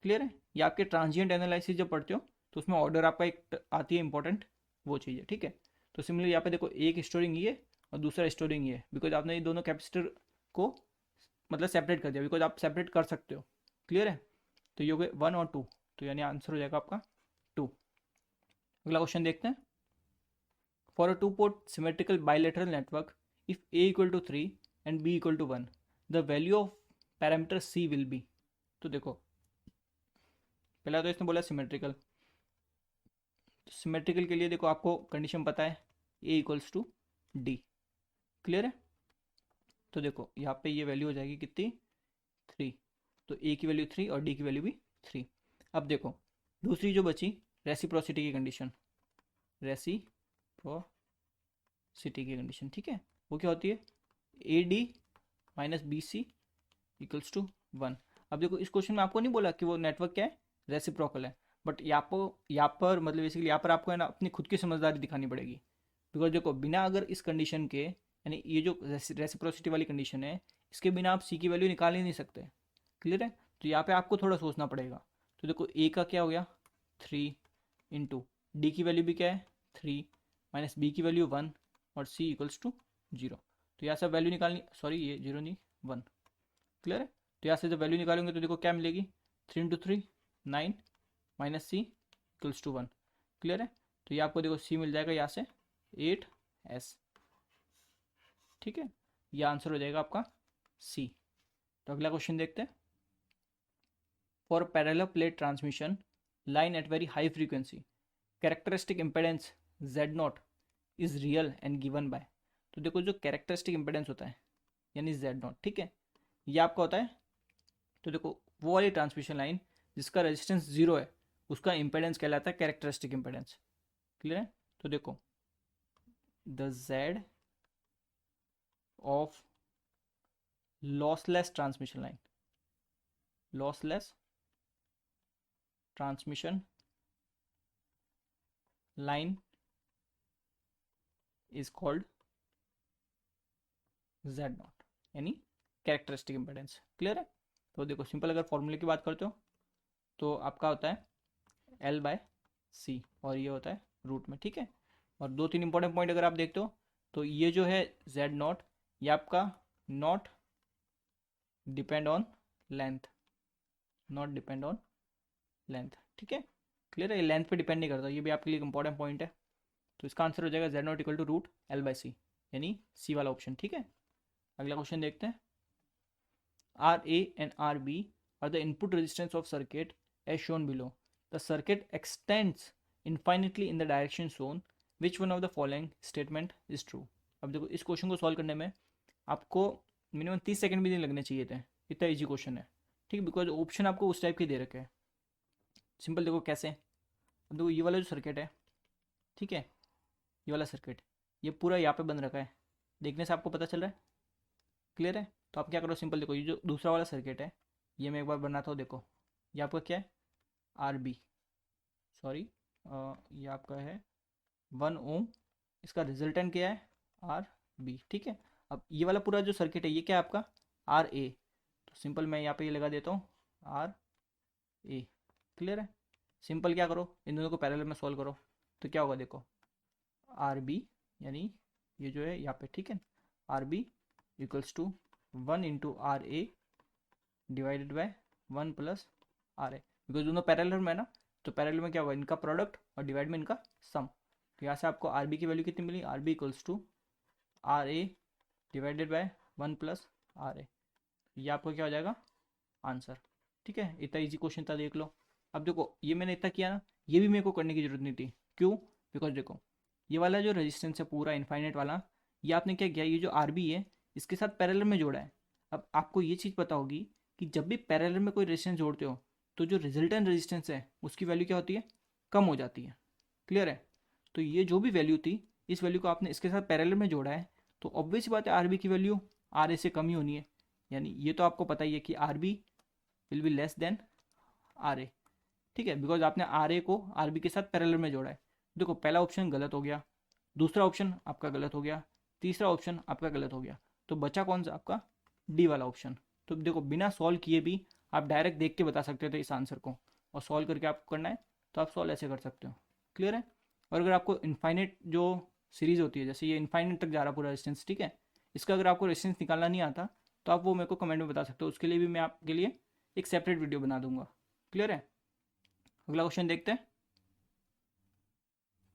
क्लियर है? ये आपके ट्रांजिएंट एनालिसिस जब पढ़ते हो तो उसमें ऑर्डर आपका एक आती है इंपॉर्टेंट, वो चीज़ है। ठीक है, तो सिमिलरली यहाँ पे देखो, एक स्टोरिंग ये और दूसरा स्टोरिंग ये, बिकॉज आपने ये दोनों कैपेसिटर को मतलब सेपरेट कर दिया, बिकॉज आप सेपरेट कर सकते हो। क्लियर है? तो ये हो गए 1 और 2, तो यानी आंसर हो जाएगा आपका 2। अगला क्वेश्चन देखते हैं। For a two port symmetrical bilateral network, if A equal to 3 and B equal to 1, the value of parameter C will be. तो देखो, पहला तो इसने बोला सिमेट्रिकल। तो सिमेट्रिकल के लिए देखो, आपको कंडीशन पता है, ए इक्वल्स टू डी। क्लियर है? तो देखो, यहाँ पे ये वैल्यू हो जाएगी कितनी? 3। तो ए की वैल्यू 3 और डी की वैल्यू भी 3। अब देखो, दूसरी जो बची, रेसिप्रोसिटी की कंडीशन, रेसिप्रोसिटी की कंडीशन, ठीक है, वो क्या होती है? A D minus B C equals to 1। अब देखो, इस क्वेश्चन में आपको नहीं बोला कि वो नेटवर्क क्या है? रेसिप्रोकल है। बट यहाँ पर मतलब बेसिकली यहाँ पर आपको है ना अपनी खुद की समझदारी दिखानी पड़ेगी। बिकॉज देखो, बिना अगर इस कंडीशन के, यानी ये जो रेसिप्रोसिटी वाली कंडीशन है, इसके बिना आप सी की वैल्यू निकाल ही नहीं सकते। क्लियर है? तो यहाँ पे आपको थोड़ा सोचना पड़ेगा। तो देखो, ए का क्या हो गया? 3 इंटू डी की वैल्यू भी क्या है? 3 माइनस बी की वैल्यू 1 और सी इक्वल्स टू 0। तो यहाँ से वैल्यू निकालनी, सॉरी ये 0 नहीं 1। क्लियर है? तो यहाँ से जब वैल्यू निकालेंगे तो देखो क्या मिलेगी? 3 into 3 9 minus C equals to 1। Clear है? तो ये आपको देखो सी मिल जाएगा यहाँ से 8s। ठीक है, ये आंसर हो जाएगा आपका सी। तो अगला क्वेश्चन देखते हैं। For parallel plate transmission line at very high frequency, characteristic impedance Z0 is real and given by. तो देखो, जो कैरेक्टरिस्टिक इम्पेडेंस होता है यानी Z0, ठीक है, ये आपका होता है। तो देखो, वो वाली ट्रांसमिशन लाइन जिसका रेजिस्टेंस 0 है, उसका इम्पेडेंस कहलाता है कैरेक्टरिस्टिक इम्पेडेंस। क्लियर है? तो देखो, the Z of lossless transmission line, lossless transmission line is called Z0, यानी कैरेक्टरिस्टिक इम्पेडेंस। क्लियर है? तो देखो, सिंपल अगर फॉर्मूले की बात करते हो तो आपका होता है L/C और ये होता है रूट में। ठीक है, और दो तीन इंपॉर्टेंट पॉइंट अगर आप देखते हो तो ये जो है Z0, ये आपका not depend on length, not depend on length. ठीक है, क्लियर है? ये लेंथ पे डिपेंड नहीं करता, ये भी आपके लिए इंपॉर्टेंट पॉइंट है। तो इसका आंसर हो जाएगा Z0 equal to root L/C, यानी सी वाला ऑप्शन। ठीक है, अगला क्वेश्चन देखते हैं। RA and RB are the input resistance of circuit as shown below. The circuit extends infinitely in the direction shown. Which one of the following statement is true? अब देखो, इस क्वेश्चन को solve करने में आपको minimum 30 second भी नहीं लगने चाहिए थे, इतना इजी क्वेश्चन है। ठीक, बिकॉज ऑप्शन आपको उस टाइप के दे रखे हैं। सिंपल देखो कैसे। अब देखो, ये वाला जो सर्किट है, ठीक है, ये वाला सर्किट, ये पूरा यहाँ पे बन रखा है, देखने से आपको पता चल रहा है, क्लियर है। तो आप क्या करो, सिंपल देखो, ये जो दूसरा वाला सर्किट है, ये मैं एक बार बनाता हूँ, देखो ये आपका क्या है, आर बी, सॉरी, ये आपका है 1 ओम, इसका रिजल्टेंट क्या है, आर बी, ठीक है। अब ये वाला पूरा जो सर्किट है ये क्या है आपका, आर ए, तो सिंपल मैं यहाँ पे ये लगा देता हूँ, आर ए, क्लियर है। सिंपल क्या करो, इन दोनों को पैरेलल में सॉल्व करो, तो क्या होगा देखो, आर बी यानी ये जो है यहाँ पे, ठीक है, R B equals to 1 × R A divided by 1 + R A, because दोनों पैरेलल में है ना, तो पैरेलल में क्या होगा, इनका प्रोडक्ट और डिवाइड में इनका सम। तो यहाँ से आपको आर बी की वैल्यू कितनी मिली, R B equals to R A divided by 1 + R A, ये आपको क्या हो जाएगा, आंसर, ठीक है। इतना इजी क्वेश्चन था, देख लो। अब देखो ये मैंने इतना किया ना, ये भी मेरे को करने की जरूरत नहीं थी, क्यों, बिकॉज देखो ये वाला जो रेजिस्टेंस है पूरा इनफाइनाइट वाला, ये आपने क्या किया, ये जो आर बी है इसके साथ पैरेलल में जोड़ा है। अब आपको ये चीज़ पता होगी कि जब भी पैरेलल में कोई रेजिस्टेंस जोड़ते हो तो जो रिजल्टेंट रेजिस्टेंस है उसकी वैल्यू क्या होती है, कम हो जाती है, क्लियर है। तो ये जो भी वैल्यू थी, इस वैल्यू को आपने इसके साथ पैरेलल में जोड़ा है, तो ऑब्वियस बात है आर बी की वैल्यू आर ए से कम ही होनी है, यानी ये तो आपको पता ही है कि R B will be less than R A, ठीक है, बिकॉज आपने आर ए को आर बी के साथ पैरेलल में जोड़ा है। देखो पहला ऑप्शन गलत हो गया, दूसरा ऑप्शन आपका गलत हो गया, तीसरा ऑप्शन आपका गलत हो गया, तो बचा कौन सा आपका, डी वाला ऑप्शन। तो देखो बिना सॉल्व किए भी आप डायरेक्ट देख के बता सकते थे इस आंसर को, और सॉल्व करके आपको करना है तो आप सॉल्व ऐसे कर सकते हो, क्लियर है। और अगर आपको इनफाइनाइट जो सीरीज होती है, जैसे ये इनफाइनाइट तक जा रहा पूरा रेजिस्टेंस, ठीक है, इसका अगर आपको रेजिस्टेंस निकालना नहीं आता तो आप वो मेरे को कमेंट में बता सकते हो, उसके लिए भी मैं आपके लिए एक सेपरेट वीडियो बना दूंगा, क्लियर है। अगला क्वेश्चन देखते हैं,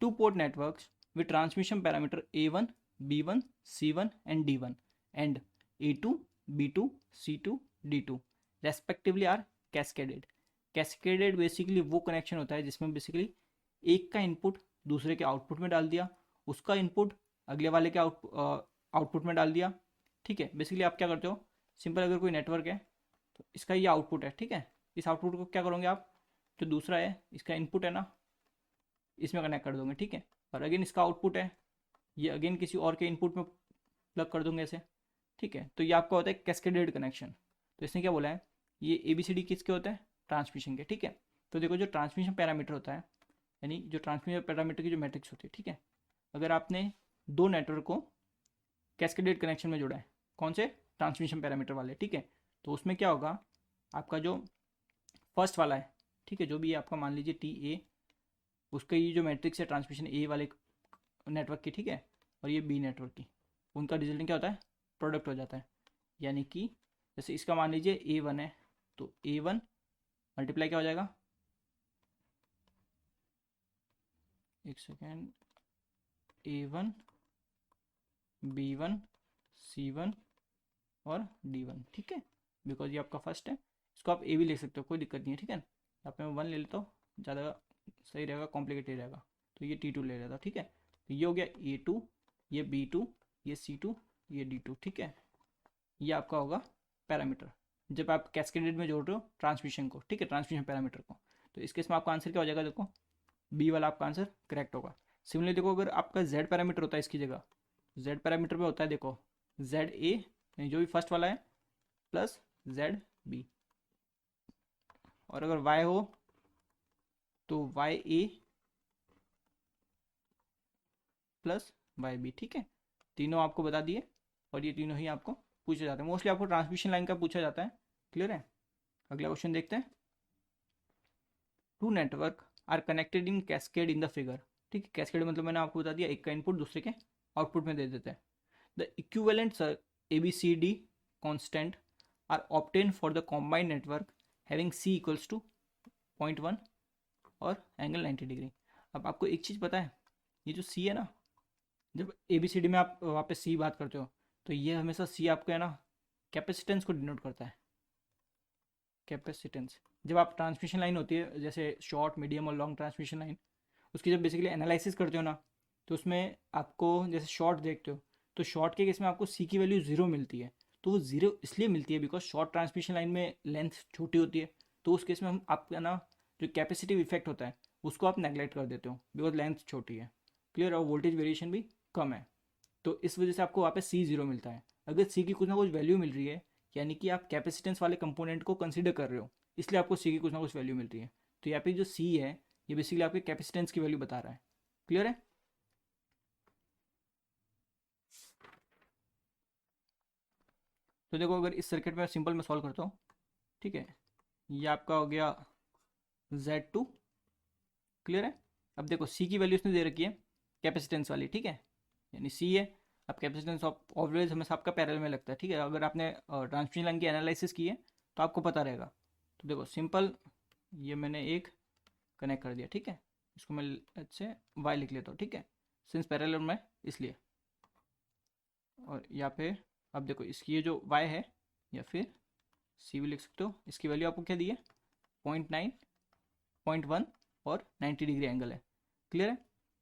two port networks with transmission parameter A1, B1, C1 and D1 and A2, B2, C2, D2 respectively are cascaded। Cascaded basically वो कनेक्शन होता है जिसमें बेसिकली एक का इनपुट दूसरे के आउटपुट में डाल दिया, उसका इनपुट अगले वाले के आउटपुट में डाल दिया, ठीक है। बेसिकली आप क्या करते हो, सिंपल अगर कोई नेटवर्क है तो इसका ये आउटपुट है, ठीक है, इस आउटपुट को क्या करोगे आप, जो दूसरा है इसका इनपुट है ना, इसमें कनेक्ट कर दोगे, ठीक है। और अगेन इसका आउटपुट है, ये अगेन किसी और के इनपुट में प्लग कर दूंगे ऐसे, ठीक है। तो ये आपका होता है कैस्केडेड कनेक्शन। तो इसने क्या बोला है, ये ए बी सी डी किसके होते हैं, ट्रांसमिशन के, ठीक है। तो देखो जो ट्रांसमिशन पैरामीटर होता है, यानी जो ट्रांसमिशन पैरामीटर की जो मैट्रिक्स होती है, ठीक है, अगर आपने दो नेटवर्क को कैस्केडेड कनेक्शन में जोड़ा है, कौन से, ट्रांसमिशन पैरामीटर वाले, ठीक है, तो उसमें क्या होगा, आपका जो फर्स्ट वाला है, ठीक है, जो भी आपका मान लीजिए टी ए, उसका ये जो मैट्रिक्स है ट्रांसमिशन ए वाले नेटवर्क की, ठीक है, और ये बी नेटवर्क की, उनका रिजल्ट क्या होता है, प्रोडक्ट हो जाता है। यानी कि जैसे इसका मान लीजिए A1 है, तो A1 मल्टीप्लाई क्या हो जाएगा, एक सेकेंड, A1, B1, C1 और D1, ठीक है, बिकॉज ये आपका फर्स्ट है, इसको आप ए भी ले सकते हो, कोई दिक्कत नहीं है, ठीक है। यहाँ पे मैं 1 ले लेता हूँ, ज़्यादा सही रहेगा, कॉम्प्लिकेटेड रहेगा, तो ये T2 ले लेता हूँ, ठीक है। तो ये हो गया A2, ये B2, ये C2, ये D2, ठीक है। ये आपका होगा पैरामीटर जब आप कैस्केडेड में जोड़ रहे हो ट्रांसमिशन को, ठीक है, ट्रांसमिशन पैरामीटर को। तो इस केस में आपका आंसर क्या हो जाएगा, देखो बी वाला आपका आंसर करेक्ट होगा। सिमिलरली देखो अगर आपका जेड पैरामीटर होता है इसकी जगह, जेड पैरामीटर में होता है देखो जेड ए, यानी जो भी फर्स्ट वाला है, प्लस जेड बी, और अगर वाई हो तो वाई ए प्लस वाई बी, ठीक है। तीनों आपको बता दिए, और ये तीनों ही आपको पूछे जाते हैं, मोस्टली आपको ट्रांसमिशन लाइन का पूछा जाता है, क्लियर है। अगला क्वेश्चन देखते हैं, two network are connected in cascade in the figure, ठीक है, कैस्केड मतलब मैंने आपको बता दिया एक का इनपुट दूसरे के आउटपुट में दे देते हैं। The equivalent A B C D constant are obtain for the combined network having C equals to 0.1 और एंगल 90 डिग्री। अब आपको एक चीज़ पता है, ये जो सी है ना, जब ए बी सी डी में आप वहाँ पे सी बात करते हो तो ये हमेशा सी आपको है ना कैपेसिटेंस को डिनोट करता है, कैपेसिटेंस। जब आप ट्रांसमिशन लाइन होती है जैसे शॉर्ट मीडियम और लॉन्ग ट्रांसमिशन लाइन, उसकी जब बेसिकली एनालिसिस करते हो ना, तो उसमें आपको जैसे शॉर्ट देखते हो तो शॉर्ट के केस में आपको सी की वैल्यू ज़ीरो मिलती है। तो वो ज़ीरो इसलिए मिलती है बिकॉज शॉर्ट ट्रांसमिशन लाइन में लेंथ छोटी होती है, तो उस केस में हम आपका ना जो कैपेसिटिव इफेक्ट होता है उसको आप नेगलेक्ट कर देते हो बिकॉज लेंथ छोटी है। क्लियर, और वोल्टेज वेरिएशन भी कम है, तो इस वजह से आपको वहाँ पे सी जीरो मिलता है। अगर सी की कुछ ना कुछ वैल्यू मिल रही है, यानी कि आप कैपेसिटेंस वाले कंपोनेंट को कंसीडर कर रहे हो, इसलिए आपको सी की कुछ ना कुछ वैल्यू मिल रही है। तो यहाँ पे जो सी है ये बेसिकली आपके कैपेसिटेंस की वैल्यू बता रहा है। क्लियर है? तो देखो, अगर इस सर्किट में सिंपल मैं सॉल्व करता हूँ, ठीक है, ये आपका हो गया Z2। क्लियर है? अब देखो सी की वैल्यू इसने दे रखी है कैपेसिटेंस वाली, ठीक है, यानी सी है। अब कैपेसिटेंस ऑलवेज हमेशा आपका पैरेलल में लगता है, ठीक है, अगर आपने ट्रांसमिशन लाइन की एनालिसिस की है तो आपको पता रहेगा। तो देखो सिंपल, ये मैंने एक कनेक्ट कर दिया, ठीक है, इसको मैं अच्छे वाई लिख लेता हूँ, ठीक है, सिंस पैरेलल में इसलिए। और यहाँ पे अब देखो इसकी ये जो वाई है, या फिर सी भी लिख सकते हो, इसकी वैल्यू आपको क्या दी है, 0.9, 0.1 और 90 डिग्री एंगल है। क्लियर है?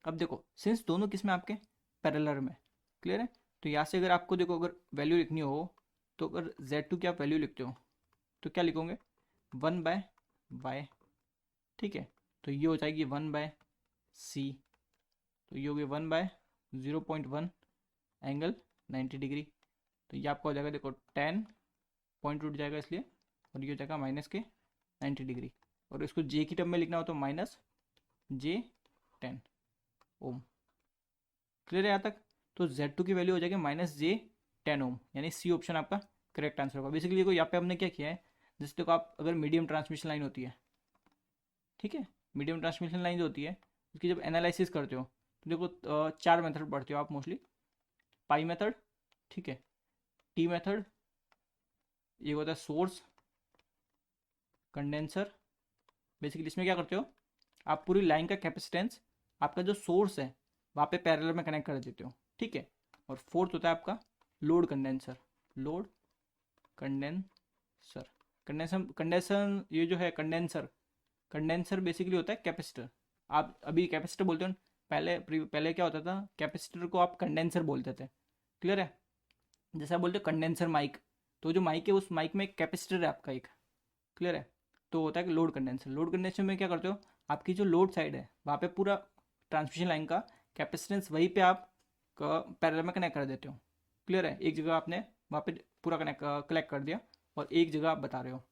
अब देखो सिंस दोनों किस में आपके पैरेलल में, क्लियर है, तो यहाँ से अगर आपको देखो अगर वैल्यू लिखनी हो, तो अगर Z2 की आप वैल्यू लिखते हो तो क्या लिखोगे, 1/y, ठीक है, तो ये हो जाएगी 1/c, तो ये हो गई 1/0.1 एंगल 90 डिग्री। तो ये आपका हो जाएगा, देखो 10 पॉइंट उठ जाएगा इसलिए, और ये हो जाएगा माइनस के 90 डिग्री। और इसको जे की टर्म में लिखना हो तो -J10 ओम। क्लियर है यहाँ तक? तो Z2 की वैल्यू हो जाएगी -J10 ओम, यानी सी ऑप्शन आपका करेक्ट आंसर होगा। बेसिकली देखो यहाँ पे हमने क्या किया है, जैसे देखो आप अगर मीडियम ट्रांसमिशन लाइन होती है, ठीक है, मीडियम ट्रांसमिशन लाइन जो होती है उसकी जब एनालिसिस करते हो तो देखो चार मेथड पढ़ते हो आप मोस्टली, पाई मेथड, ठीक है, टी मेथड, ये होता है सोर्स कंडेंसर। बेसिकली इसमें क्या करते हो, आप पूरी लाइन का कैपेसिटेंस आपका जो सोर्स है वहाँ पे पैरेलल में कनेक्ट कर देते हो, ठीक है। और फोर्थ होता है आपका load condenser, load condenser, condenser condenser ये जो है कंडेंसर, कंडेंसर बेसिकली होता है कैपेसिटर। आप अभी कैपेसिटर बोलते हो, पहले पहले क्या होता था, कैपेसिटर को आप कंडेंसर बोलते थे। क्लियर है? जैसे आप बोलते हो कंडेंसर माइक, तो जो माइक है उस माइक में एक कैपेसिटर है आपका एक। क्लियर है? तो होता है कि लोड कंडेंसर, लोड कंडेंसर में क्या करते हो, आपकी जो लोड साइड है वहाँ पे पूरा ट्रांसमिशन लाइन का कैपेसिटेंस वहीं पे आप पैरेलल में कनेक्ट कर देते हो। क्लियर है? एक जगह आपने वहाँ पे पूरा कलेक्ट कर दिया और एक जगह आप बता रहे हो,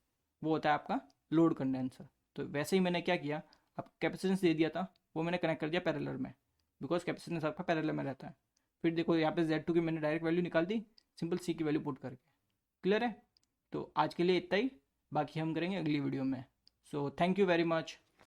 वो होता है आपका लोड कंडेंसर। तो वैसे ही मैंने क्या किया, आप कैपेसिटेंस दे दिया था, वो मैंने कनेक्ट कर दिया पैरेलल में, बिकॉज कैपेसिटेंस आपका पैरेलल में रहता है। फिर देखो यहाँ पे Z2 की मैंने डायरेक्ट वैल्यू निकाल दी, सिंपल सी की वैल्यू पुट करके। क्लियर है? तो आज के लिए इतना ही, बाकी हम करेंगे अगली वीडियो में। So thank you very much.